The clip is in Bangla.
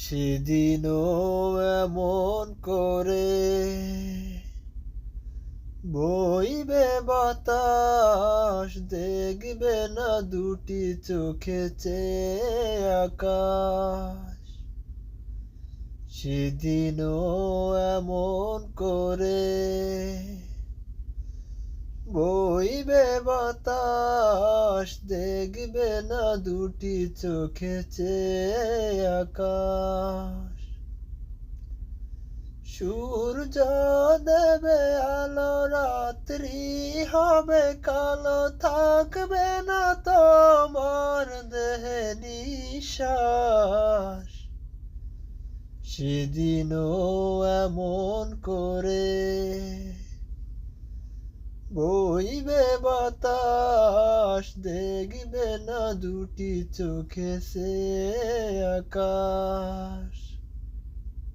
সেদিনও এমন করে বইবে বাতাস, দেখবে না দুটি চোখে চেয়ে আকাশ। সেদিনও এমন করে বইবে বাতাস, দেখবে না দুটি চোখে চেয়ে আকাশ। সূর্য দেবে আলো, রাত্রি হবে কালো, থাকবে না তোমার দেহে নিঃশ্বাস। সেদিনও এমন করে বইবে বাতাস, দেখবে না দুটি চোখে চেয়ে আকাশ।